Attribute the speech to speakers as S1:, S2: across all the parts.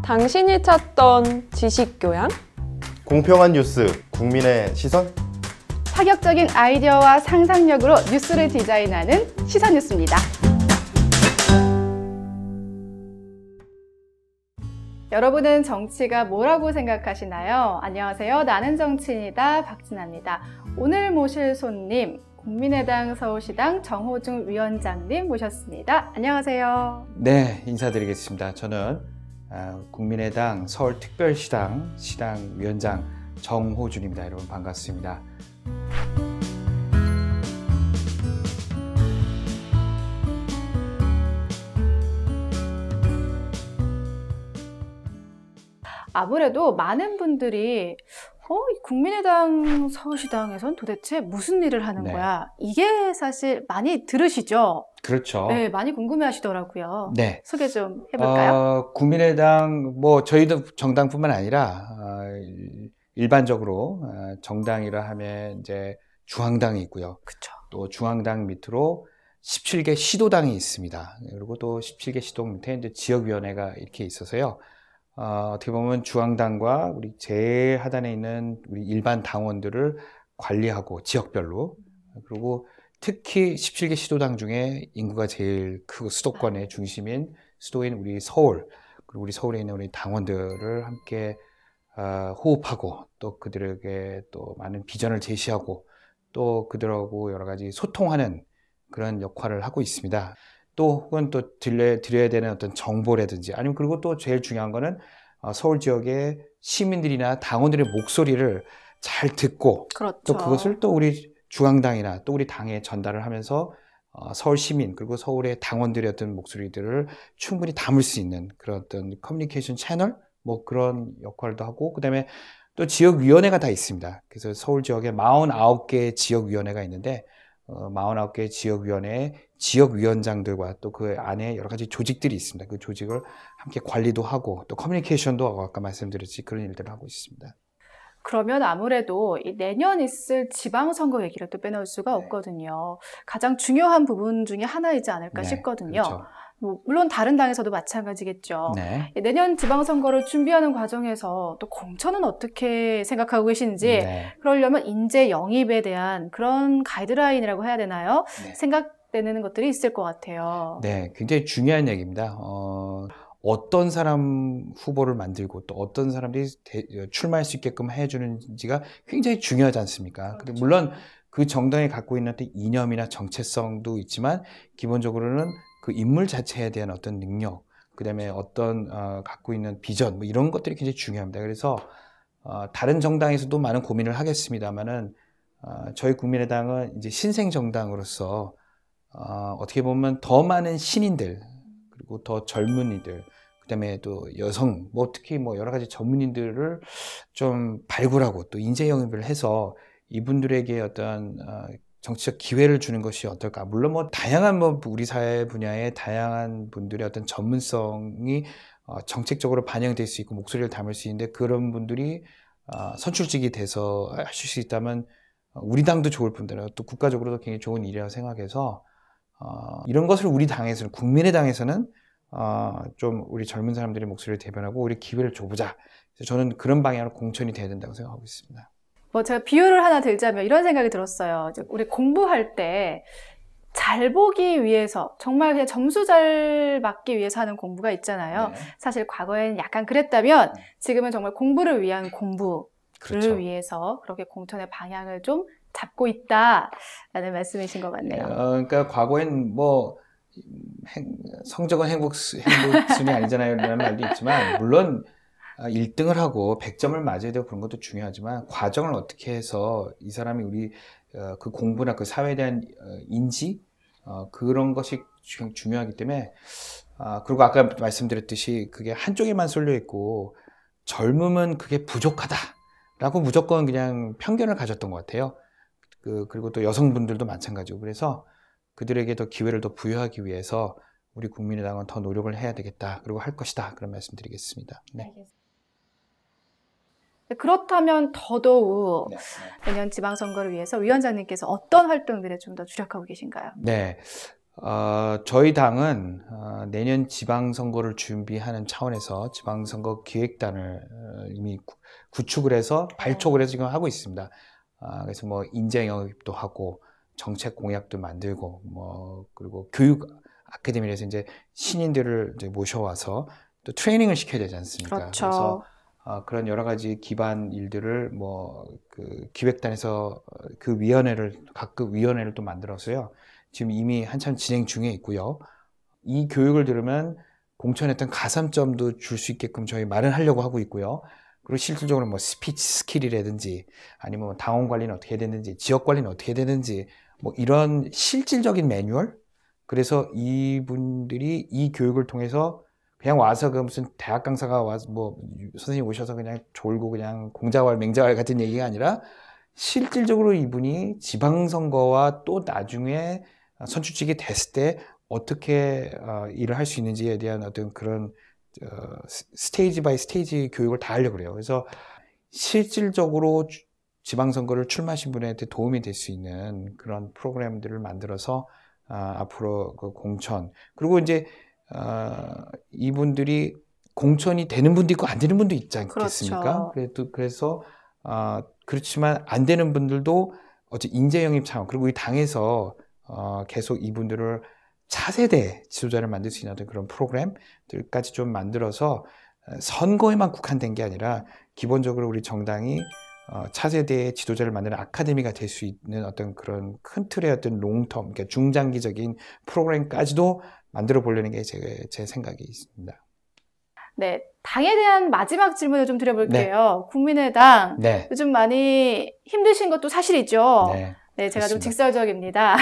S1: 당신이 찾던 지식교양?
S2: 공평한 뉴스, 국민의 시선?
S3: 파격적인 아이디어와 상상력으로 뉴스를 디자인하는 시선뉴스입니다. 여러분은 정치가 뭐라고 생각하시나요? 안녕하세요. 나는 정치인이다. 박진아입니다. 오늘 모실 손님, 국민의당 서울시당 정호중 위원장님 모셨습니다. 안녕하세요.
S4: 네, 인사드리겠습니다. 저는 국민의당 서울특별시당 시당위원장 정호준입니다. 여러분 반갑습니다.
S3: 아무래도 많은 분들이 국민의당 서울시당에선 도대체 무슨 일을 하는 거야? 이게 사실 많이 들으시죠?
S4: 그렇죠.
S3: 네, 많이 궁금해 하시더라고요.
S4: 네.
S3: 소개 좀 해볼까요?
S4: 국민의당, 저희도 정당뿐만 아니라, 일반적으로, 정당이라 하면 이제 중앙당이 있고요.
S3: 그렇죠.
S4: 또 중앙당 밑으로 17개 시도당이 있습니다. 그리고 또 17개 시도당 밑에 이제 지역위원회가 이렇게 있어서요. 어떻게 보면 중앙당과 우리 제일 하단에 있는 우리 일반 당원들을 관리하고 지역별로, 그리고 특히 17개 시도당 중에 인구가 제일 크고 수도권의 중심인 수도인 우리 서울, 그리고 우리 서울에 있는 우리 당원들을 함께 호흡하고 또 그들에게 또 많은 비전을 제시하고 또 그들하고 여러 가지 소통하는 그런 역할을 하고 있습니다. 또 혹은 또 드려야 되는 어떤 정보라든지 아니면 그리고 또 제일 중요한 거는 서울 지역의 시민들이나 당원들의 목소리를 잘 듣고
S3: 그렇죠.
S4: 또 그것을 또 우리 중앙당이나 또 우리 당에 전달을 하면서 서울 시민 그리고 서울의 당원들의 어떤 목소리들을 충분히 담을 수 있는 그런 어떤 커뮤니케이션 채널 그런 역할도 하고 그다음에 또 지역위원회가 다 있습니다. 그래서 서울 지역에 49개의 지역위원회가 있는데 49개 지역위원회의 지역위원장들과 또 그 안에 여러 가지 조직들이 있습니다. 그 조직을 함께 관리도 하고 또 커뮤니케이션도 아까 말씀드렸지 그런 일들을 하고 있습니다.
S3: 그러면 아무래도 내년 있을 지방선거 얘기를 또 빼놓을 수가 없거든요. 가장 중요한 부분 중에 하나이지 않을까 싶거든요.
S4: 그렇죠.
S3: 물론 다른 당에서도 마찬가지겠죠.
S4: 네.
S3: 내년 지방선거를 준비하는 과정에서 또 공천은 어떻게 생각하고 계신지 그러려면 인재 영입에 대한 그런 가이드라인이라고 해야 되나요? 생각되는 것들이 있을 것 같아요.
S4: 네, 굉장히 중요한 얘기입니다. 어떤 사람 후보를 만들고 또 어떤 사람들이 출마할 수 있게끔 해주는지가 굉장히 중요하지 않습니까? 그렇죠. 물론 그 정당이 갖고 있는 이념이나 정체성도 있지만 기본적으로는 그 인물 자체에 대한 어떤 능력, 그 다음에 어떤 갖고 있는 비전 이런 것들이 굉장히 중요합니다. 그래서 다른 정당에서도 많은 고민을 하겠습니다만은 저희 국민의당은 이제 신생 정당으로서 어떻게 보면 더 많은 신인들 그리고 더 젊은이들 그다음에 또 여성 특히 여러 가지 전문인들을 좀 발굴하고 또 인재 영입을 해서 이분들에게 어떤 정치적 기회를 주는 것이 어떨까? 물론 다양한 우리 사회 분야의 다양한 분들의 어떤 전문성이 정책적으로 반영될 수 있고 목소리를 담을 수 있는데 그런 분들이 선출직이 돼서 하실 수 있다면 우리 당도 좋을 뿐더러 또 국가적으로도 굉장히 좋은 일이라고 생각해서 이런 것을 우리 당에서는 국민의당에서는 좀 우리 젊은 사람들의 목소리를 대변하고 우리 기회를 줘보자. 그래서 저는 그런 방향으로 공천이 돼야 된다고 생각하고 있습니다.
S3: 제가 비유를 하나 들자면 이런 생각이 들었어요. 우리 공부할 때 잘 보기 위해서 정말 그냥 점수 잘 받기 위해서 하는 공부가 있잖아요. 사실 과거에는 약간 그랬다면 지금은 정말 공부를 위한 공부를
S4: 그렇죠.
S3: 위해서 그렇게 공천의 방향을 좀 잡고 있다라는 말씀이신 것 같네요.
S4: 그러니까 과거엔 성적은 행복순이 아니잖아요. 라는 말도 있지만 물론 1등을 하고 100점을 맞아야 되고 그런 것도 중요하지만 과정을 어떻게 해서 이 사람이 우리 그 공부나 그 사회에 대한 인지 그런 것이 중요하기 때문에 그리고 아까 말씀드렸듯이 그게 한쪽에만 쏠려 있고 젊음은 그게 부족하다라고 무조건 그냥 편견을 가졌던 것 같아요. 그리고 또 여성분들도 마찬가지고 그래서 그들에게 더 기회를 더 부여하기 위해서 우리 국민의당은 더 노력을 해야 되겠다. 그리고 할 것이다. 그런 말씀드리겠습니다. 네.
S3: 그렇다면 더더욱 내년 지방선거를 위해서 위원장님께서 어떤 활동들에 좀 더 주력하고 계신가요?
S4: 네. 저희 당은 내년 지방선거를 준비하는 차원에서 지방선거 기획단을 이미 구축을 해서 발족을 해서 지금 하고 있습니다. 그래서 뭐 인재 영입도 하고 정책 공약도 만들고 뭐 그리고 교육 아카데미에서 이제 신인들을 이제 모셔와서 또 트레이닝을 시켜야 되지 않습니까?
S3: 그렇죠.
S4: 그래서 그런 여러 가지 기반 일들을 뭐 그 기획단에서 그 각급 위원회를 또 만들어서요. 지금 이미 한참 진행 중에 있고요. 이 교육을 들으면 공천에 어떤 가산점도 줄 수 있게끔 저희 마련하려고 하고 있고요. 그리고 실질적으로 뭐 스피치 스킬이라든지 아니면 뭐 당원 관리는 어떻게 해야 되는지 지역 관리는 어떻게 해야 되는지 뭐 이런 실질적인 매뉴얼. 그래서 이분들이 이 교육을 통해서 그냥 와서 그 무슨 대학 강사가 와서 뭐 선생님 오셔서 그냥 졸고 그냥 공자왈 맹자왈 같은 얘기가 아니라 실질적으로 이분이 지방선거와 또 나중에 선출직이 됐을 때 어떻게 일을 할 수 있는지에 대한 어떤 그런 스테이지 바이 스테이지 교육을 다 하려고 그래요. 그래서 실질적으로 지방선거를 출마하신 분한테 도움이 될 수 있는 그런 프로그램들을 만들어서 앞으로 그 공천 그리고 이제 이분들이 공천이 되는 분도 있고 안 되는 분도 있지 않겠습니까?
S3: 그렇죠.
S4: 그래서 그렇지만 안 되는 분들도 어째 인재 영입 차원 그리고 이 당에서 계속 이분들을 차세대 지도자를 만들 수 있는 어떤 그런 프로그램들까지 좀 만들어서 선거에만 국한된 게 아니라 기본적으로 우리 정당이 차세대의 지도자를 만드는 아카데미가 될 수 있는 어떤 그런 큰 틀의 어떤 롱텀, 그러니까 중장기적인 프로그램까지도 만들어 보려는 게 제 생각이 있습니다.
S3: 네, 당에 대한 마지막 질문을 좀 드려볼게요. 네. 국민의당
S4: 네.
S3: 요즘 많이 힘드신 것도 사실이죠.
S4: 네.
S3: 네, 제가
S4: 그렇습니다.
S3: 좀 직설적입니다.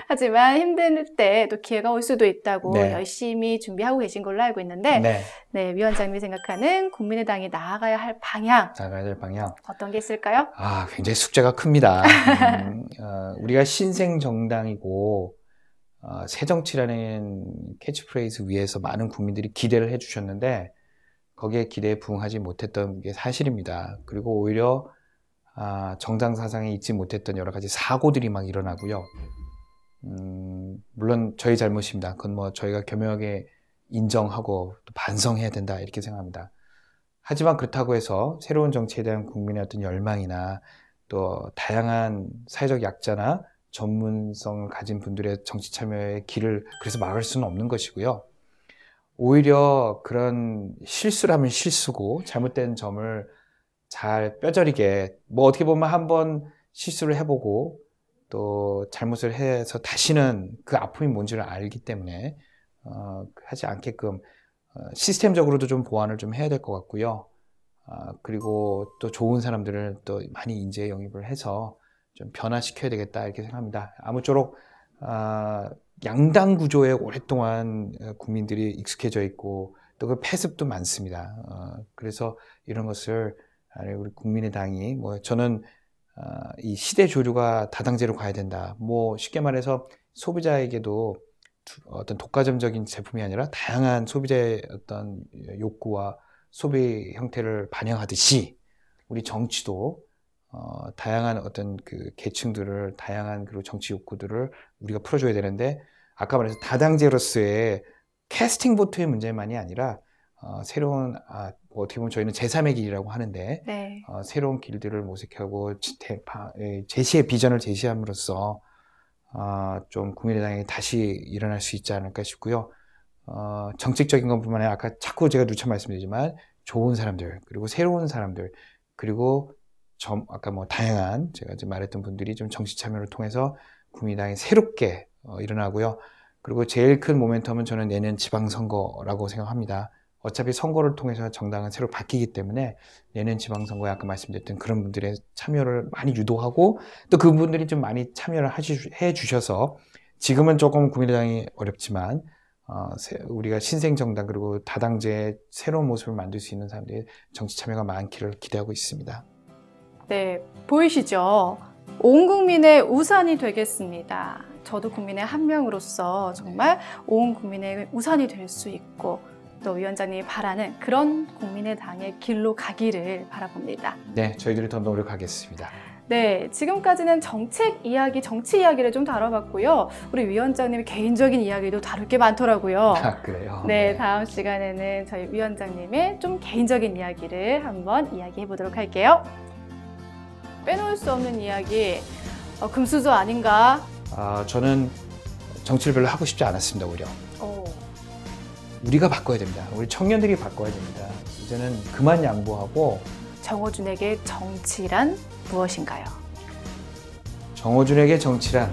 S3: 하지만 힘들 때 또 기회가 올 수도 있다고
S4: 네.
S3: 열심히 준비하고 계신 걸로 알고 있는데 네, 위원장님이 생각하는 국민의당이 나아가야 할 방향 어떤 게 있을까요?
S4: 굉장히 숙제가 큽니다. 우리가 신생 정당이고 새정치라는 캐치프레이즈 위에서 많은 국민들이 기대를 해주셨는데 거기에 기대에 부응하지 못했던 게 사실입니다. 그리고 오히려 정당 사상에 잊지 못했던 여러 가지 사고들이 막 일어나고요. 물론 저희 잘못입니다. 그건 뭐 저희가 겸허하게 인정하고 또 반성해야 된다 이렇게 생각합니다. 하지만 그렇다고 해서 새로운 정치에 대한 국민의 어떤 열망이나 또 다양한 사회적 약자나 전문성을 가진 분들의 정치 참여의 길을 그래서 막을 수는 없는 것이고요. 오히려 그런 실수라면 실수고 잘못된 점을 잘 뼈저리게 뭐 어떻게 보면 한번 실수를 해보고 또 잘못을 해서 다시는 그 아픔이 뭔지를 알기 때문에 하지 않게끔 시스템적으로도 좀 보완을 좀 해야 될 것 같고요. 그리고 또 좋은 사람들을 또 많이 인재 영입을 해서 좀 변화시켜야 되겠다 이렇게 생각합니다. 아무쪼록 양당 구조에 오랫동안 국민들이 익숙해져 있고 또 그 폐습도 많습니다. 그래서 이런 것을 우리 국민의당이 뭐 저는 이 시대 조류가 다당제로 가야 된다. 뭐 쉽게 말해서 소비자에게도 어떤 독과점적인 제품이 아니라 다양한 소비자의 어떤 욕구와 소비 형태를 반영하듯이 우리 정치도 다양한 어떤 그 계층들을 다양한 그리고 정치 욕구들을 우리가 풀어줘야 되는데 아까 말해서 다당제로서의 캐스팅 보트의 문제만이 아니라 새로운 어떻게 보면 저희는 제3의 길이라고 하는데
S3: 네.
S4: 새로운 길들을 모색하고 제시의 비전을 제시함으로써 좀 국민의당이 다시 일어날 수 있지 않을까 싶고요. 정책적인 것뿐만 아니라 아까 자꾸 제가 누차 말씀드리지만 좋은 사람들 그리고 새로운 사람들 그리고 아까 뭐 다양한 제가 이제 말했던 분들이 좀 정치 참여를 통해서 국민의당이 새롭게 일어나고요. 그리고 제일 큰 모멘텀은 저는 내년 지방선거라고 생각합니다. 어차피 선거를 통해서 정당은 새로 바뀌기 때문에 내년 지방선거에 아까 말씀드렸던 그런 분들의 참여를 많이 유도하고 또 그분들이 좀 많이 참여를 해 주셔서 지금은 조금 국민의당이 어렵지만 우리가 신생정당 그리고 다당제의 새로운 모습을 만들 수 있는 사람들의 정치 참여가 많기를 기대하고 있습니다.
S3: 네, 보이시죠? 온 국민의 우산이 되겠습니다. 저도 국민의 한 명으로서 정말 온 국민의 우산이 될 수 있고 또 위원장님이 바라는 그런 국민의당의 길로 가기를 바라봅니다.
S4: 네, 저희들이 더 노력하겠습니다.
S3: 네, 지금까지는 정책 이야기, 정치 이야기를 좀 다뤄봤고요. 우리 위원장님의 개인적인 이야기도 다룰 게 많더라고요.
S4: 아, 그래요?
S3: 네, 다음 시간에는 저희 위원장님의 좀 개인적인 이야기를 한번 이야기해 보도록 할게요. 빼놓을 수 없는 이야기, 금수저 아닌가?
S4: 저는 정치를 별로 하고 싶지 않았습니다, 오히려. 우리가 바꿔야 됩니다. 우리 청년들이 바꿔야 됩니다. 이제는 그만 양보하고.
S3: 정호준에게 정치란 무엇인가요?
S4: 정호준에게 정치란